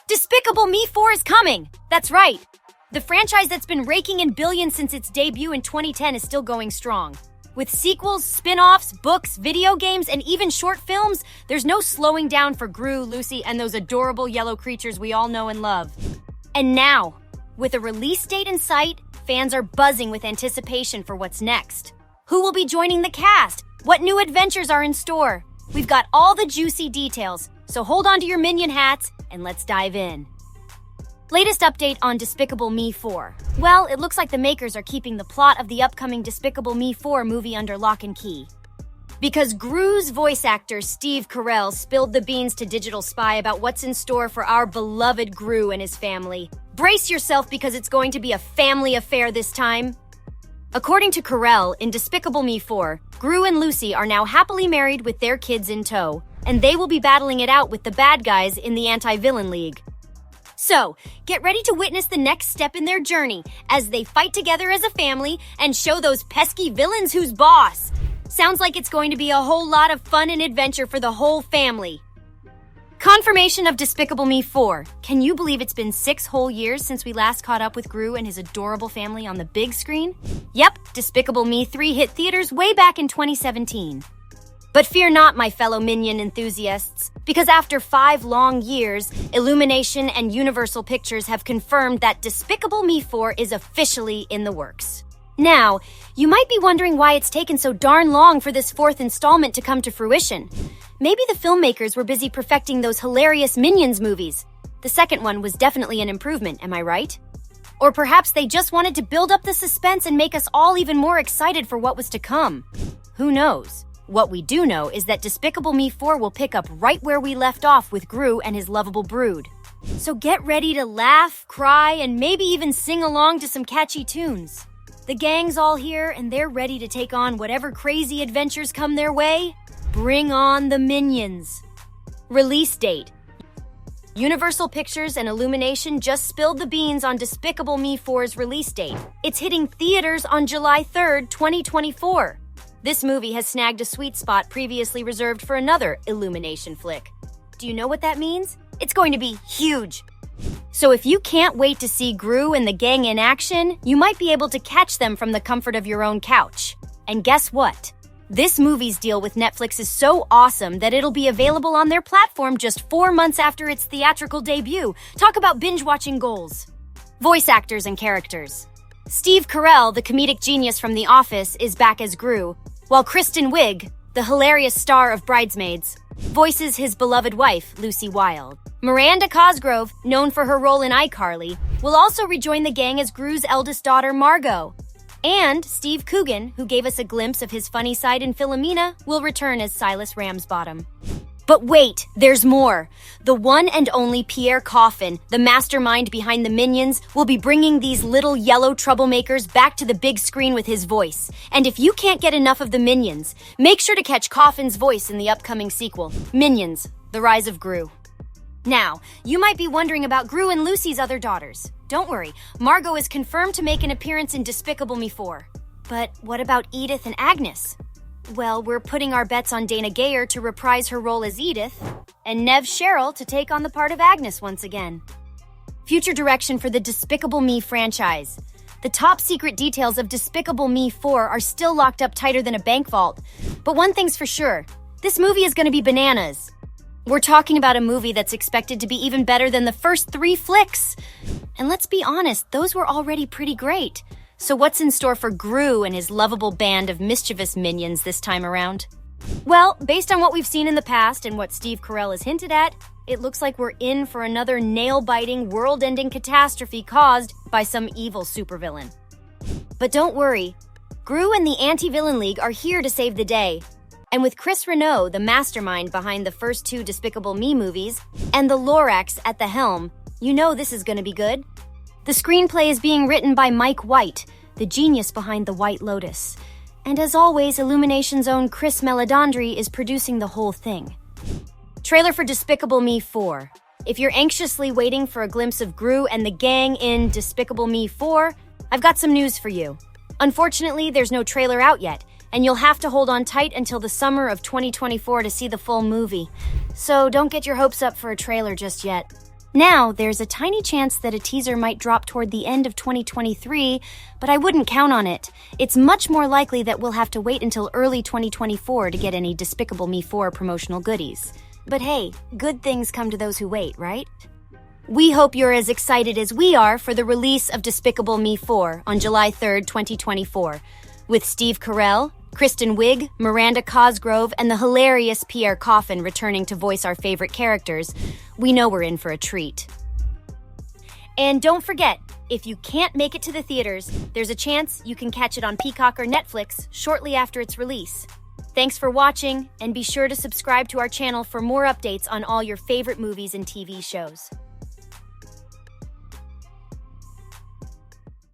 Despicable Me 4 is coming! That's right. The franchise that's been raking in billions since its debut in 2010 is still going strong. With sequels, spin-offs, books, video games, and even short films, there's no slowing down for Gru, Lucy, and those adorable yellow creatures we all know and love. And now, with a release date in sight, fans are buzzing with anticipation for what's next. Who will be joining the cast? What new adventures are in store? We've got all the juicy details, so hold on to your Minion hats and let's dive in. Latest update on Despicable Me 4. Well, it looks like the makers are keeping the plot of the upcoming Despicable Me 4 movie under lock and key. Because Gru's voice actor Steve Carell spilled the beans to Digital Spy about what's in store for our beloved Gru and his family. Brace yourself because it's going to be a family affair this time. According to Carell, in Despicable Me 4, Gru and Lucy are now happily married with their kids in tow, and they will be battling it out with the bad guys in the Anti-Villain League. So, get ready to witness the next step in their journey as they fight together as a family and show those pesky villains who's boss. Sounds like it's going to be a whole lot of fun and adventure for the whole family. Confirmation of Despicable Me 4. Can you believe it's been 6 whole years since we last caught up with Gru and his adorable family on the big screen? Yep, Despicable Me 3 hit theaters way back in 2017. But fear not, my fellow Minion enthusiasts, because after 5 long years, Illumination and Universal Pictures have confirmed that Despicable Me 4 is officially in the works. Now, you might be wondering why it's taken so darn long for this 4th installment to come to fruition. Maybe the filmmakers were busy perfecting those hilarious Minions movies. The second one was definitely an improvement, am I right? Or perhaps they just wanted to build up the suspense and make us all even more excited for what was to come. Who knows? What we do know is that Despicable Me 4 will pick up right where we left off with Gru and his lovable brood. So get ready to laugh, cry, and maybe even sing along to some catchy tunes. The gang's all here and they're ready to take on whatever crazy adventures come their way. Bring on the Minions. Release date. Universal Pictures and Illumination just spilled the beans on Despicable Me 4's release date. It's hitting theaters on July 3rd, 2024. This movie has snagged a sweet spot previously reserved for another Illumination flick. Do you know what that means? It's going to be huge. So if you can't wait to see Gru and the gang in action, you might be able to catch them from the comfort of your own couch. And guess what? This movie's deal with Netflix is so awesome that it'll be available on their platform just 4 months after its theatrical debut. Talk about binge-watching goals. Voice actors and characters. Steve Carell, the comedic genius from The Office, is back as Gru, while Kristen Wiig, the hilarious star of Bridesmaids, voices his beloved wife, Lucy Wilde. Miranda Cosgrove, known for her role in iCarly, will also rejoin the gang as Gru's eldest daughter, Margot. And Steve Coogan, who gave us a glimpse of his funny side in Philomena, will return as Silas Ramsbottom. But wait, there's more. The one and only Pierre Coffin, the mastermind behind the Minions, will be bringing these little yellow troublemakers back to the big screen with his voice. And if you can't get enough of the Minions, make sure to catch Coffin's voice in the upcoming sequel, Minions: The Rise of Gru. Now, you might be wondering about Gru and Lucy's other daughters. Don't worry, Margot is confirmed to make an appearance in Despicable Me 4. But what about Edith and Agnes? Well, we're putting our bets on Dana Gayer to reprise her role as Edith, and Nev Cheryl to take on the part of Agnes once again. Future direction for the Despicable Me franchise. The top secret details of Despicable Me 4 are still locked up tighter than a bank vault. But one thing's for sure, this movie is going to be bananas. We're talking about a movie that's expected to be even better than the first 3 flicks. And let's be honest, those were already pretty great. So what's in store for Gru and his lovable band of mischievous minions this time around? Well, based on what we've seen in the past and what Steve Carell has hinted at, it looks like we're in for another nail-biting, world-ending catastrophe caused by some evil supervillain. But don't worry, Gru and the Anti-Villain League are here to save the day. And with Chris Renault, the mastermind behind the first 2 Despicable Me movies, and the Lorax at the helm, you know this is going to be good. The screenplay is being written by Mike White, the genius behind The White Lotus. And as always, Illumination's own Chris Meledandri is producing the whole thing. Trailer for Despicable Me 4. If you're anxiously waiting for a glimpse of Gru and the gang in Despicable Me 4, I've got some news for you. Unfortunately, there's no trailer out yet, and you'll have to hold on tight until the summer of 2024 to see the full movie. So don't get your hopes up for a trailer just yet. Now, there's a tiny chance that a teaser might drop toward the end of 2023, but I wouldn't count on it. It's much more likely that we'll have to wait until early 2024 to get any Despicable Me 4 promotional goodies. But hey, good things come to those who wait, right? We hope you're as excited as we are for the release of Despicable Me 4 on July 3rd, 2024. With Steve Carell, Kristen Wiig, Miranda Cosgrove, and the hilarious Pierre Coffin returning to voice our favorite characters, we know we're in for a treat. And don't forget, if you can't make it to the theaters, there's a chance you can catch it on Peacock or Netflix shortly after its release. Thanks for watching, and be sure to subscribe to our channel for more updates on all your favorite movies and TV shows.